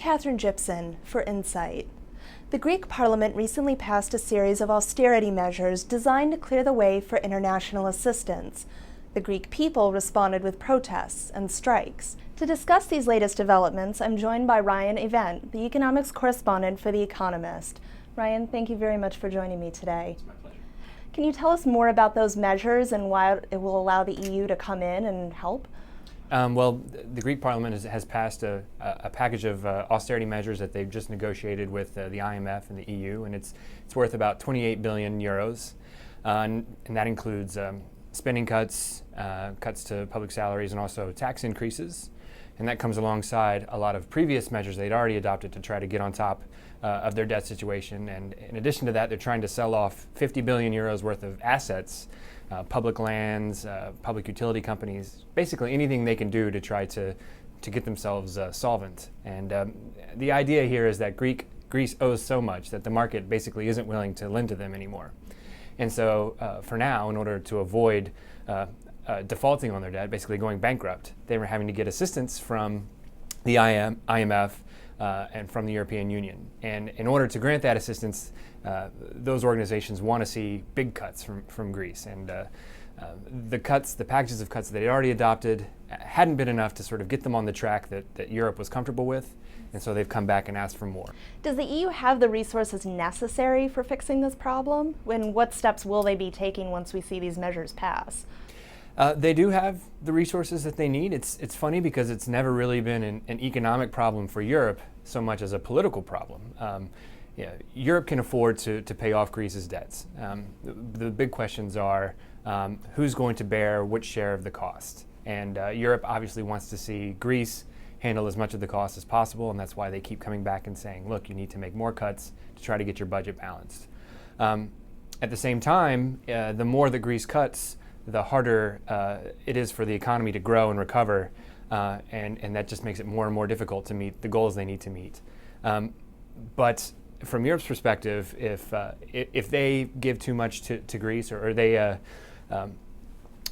Catherine Gibson for Insight. The Greek Parliament recently passed a series of austerity measures designed to clear the way for international assistance. The Greek people responded with protests and strikes. To discuss these latest developments, I'm joined by Ryan Avent, the economics correspondent for The Economist. Ryan, thank you very much for joining me today. It's my pleasure. Can you tell us more about those measures and why it will allow the EU to come in and help? Well, the Greek Parliament has passed a package of austerity measures that they've just negotiated with the IMF and the EU, and it's worth about 28 billion euros, and that includes spending cuts, cuts to public salaries, and also tax increases. And that comes alongside a lot of previous measures they'd already adopted to try to get on top of their debt situation. And in addition to that, they're trying to sell off 50 billion euros worth of assets, public lands, public utility companies, basically anything they can do to try to get themselves solvent. And the idea here is that Greece owes so much that the market basically isn't willing to lend to them anymore. And so for now, in order to avoid defaulting on their debt, basically going bankrupt, they were having to get assistance from the IMF and from the European Union. And in order to grant that assistance, those organizations want to see big cuts from Greece. And the packages of cuts that they already adopted hadn't been enough to sort of get them on the track that Europe was comfortable with. And so they've come back and asked for more. Does the EU have the resources necessary for fixing this problem? And what steps will they be taking once we see these measures pass? They do have the resources that they need. It's funny because it's never really been an economic problem for Europe so much as a political problem. Europe can afford to pay off Greece's debts. The big questions are who's going to bear which share of the cost. And Europe obviously wants to see Greece handle as much of the cost as possible, and that's why they keep coming back and saying, look, you need to make more cuts to try to get your budget balanced. At the same time, the more that Greece cuts, the harder it is for the economy to grow and recover, and that just makes it more and more difficult to meet the goals they need to meet. But from Europe's perspective, if they give too much to Greece, or they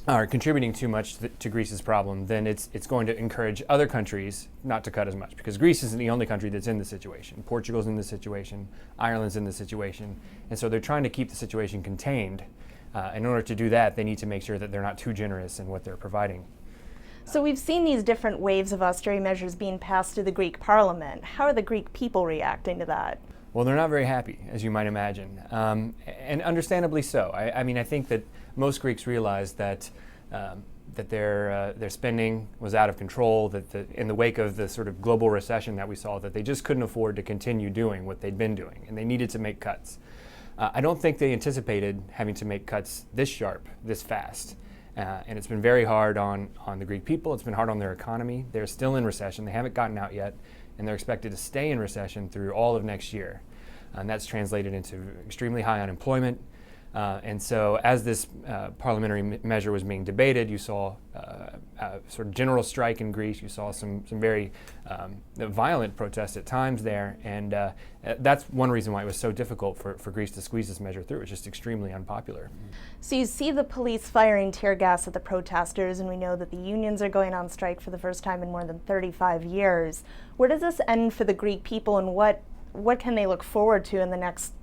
are contributing too much to Greece's problem, then it's going to encourage other countries not to cut as much, because Greece isn't the only country that's in this situation. Portugal's in this situation, Ireland's in this situation, and so they're trying to keep the situation contained. In order to do that, they need to make sure that they're not too generous in what they're providing. So we've seen these different waves of austerity measures being passed through the Greek Parliament. How are the Greek people reacting to that? Well, they're not very happy, as you might imagine, and understandably so. I think that most Greeks realize that their spending was out of control, that in the wake of the sort of global recession that we saw, that they just couldn't afford to continue doing what they'd been doing, and they needed to make cuts. I don't think they anticipated having to make cuts this sharp, this fast. And it's been very hard on the Greek people. It's been hard on their economy. They're still in recession. They haven't gotten out yet, and they're expected to stay in recession through all of next year. And that's translated into extremely high unemployment. And so as this parliamentary measure was being debated, you saw a sort of general strike in Greece. You saw some very violent protests at times there. And that's one reason why it was so difficult for Greece to squeeze this measure through. It was just extremely unpopular. So you see the police firing tear gas at the protesters, and we know that the unions are going on strike for the first time in more than 35 years. Where does this end for the Greek people, and what can they look forward to in the next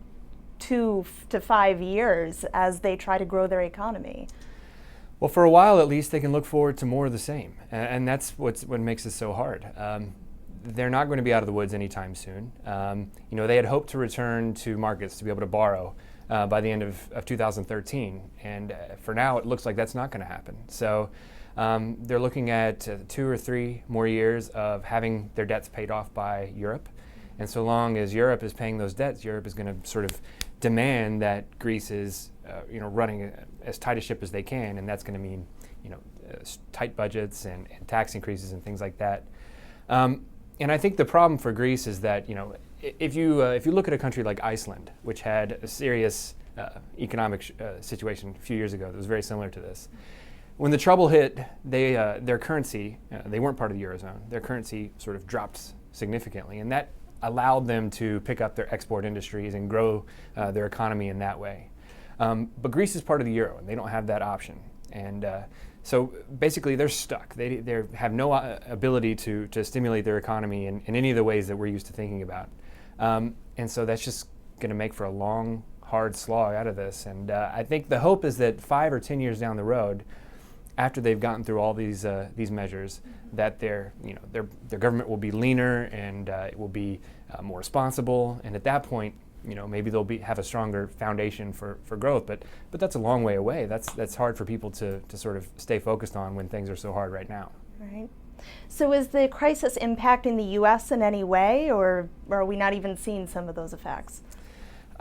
2 to 5 years as they try to grow their economy? Well, for a while at least, they can look forward to more of the same, and that's what makes this so hard. They're not going to be out of the woods anytime soon. They had hoped to return to markets to be able to borrow by the end of 2013, and for now it looks like that's not going to happen. So they're looking at 2 or 3 more years of having their debts paid off by Europe. And so long as Europe is paying those debts, Europe is going to sort of demand that Greece is, running as tight a ship as they can, and that's going to mean, tight budgets and tax increases and things like that. And I think the problem for Greece is that, if you look at a country like Iceland, which had a serious economic situation a few years ago that was very similar to this, when the trouble hit, their currency, they weren't part of the Eurozone, their currency sort of dropped significantly, and that allowed them to pick up their export industries and grow their economy in that way. But Greece is part of the euro, and they don't have that option. And So basically, they're stuck. They have no ability to stimulate their economy in any of the ways that we're used to thinking about. And so that's just going to make for a long, hard slog out of this. And I think the hope is that 5 or 10 years down the road, after they've gotten through all these measures, that their government will be leaner and it will be more responsible. And at that point, maybe they'll have a stronger foundation for growth. But that's a long way away. That's hard for people to sort of stay focused on when things are so hard right now. Right. So is the crisis impacting the U.S. in any way, or are we not even seeing some of those effects?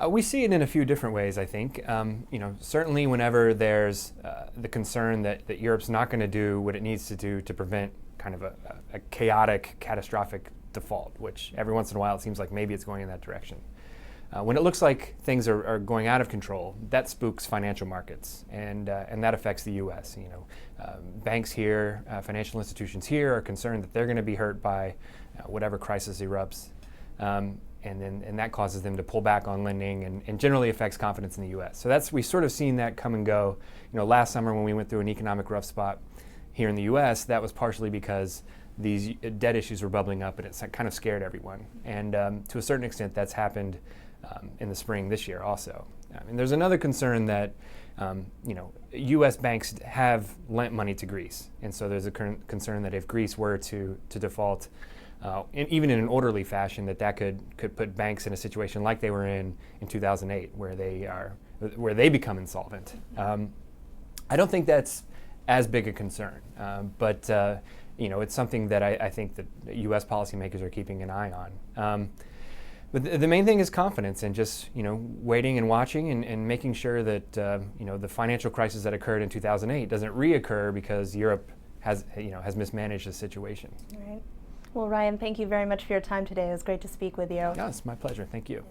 We see it in a few different ways, I think. Certainly whenever there's the concern that Europe's not going to do what it needs to do to prevent kind of a chaotic, catastrophic default, which every once in a while it seems like maybe it's going in that direction. When it looks like things are going out of control, that spooks financial markets, and that affects the U.S. Banks here, financial institutions here are concerned that they're going to be hurt by whatever crisis erupts. And that causes them to pull back on lending and generally affects confidence in the U.S. So we've sort of seen that come and go. Last summer when we went through an economic rough spot here in the U.S., that was partially because these debt issues were bubbling up and it kind of scared everyone. And to a certain extent, that's happened in the spring this year also. And there's another concern that U.S. banks have lent money to Greece, and so there's a concern that if Greece were to default, even in an orderly fashion, that could put banks in a situation like they were in 2008, where they become insolvent. I don't think that's as big a concern, but it's something that I think that U.S. policymakers are keeping an eye on. But the main thing is confidence, and just waiting and watching and making sure that the financial crisis that occurred in 2008 doesn't reoccur because Europe has mismanaged the situation. All right. Well, Ryan, thank you very much for your time today. It was great to speak with you. Yeah, it's my pleasure. Thank you.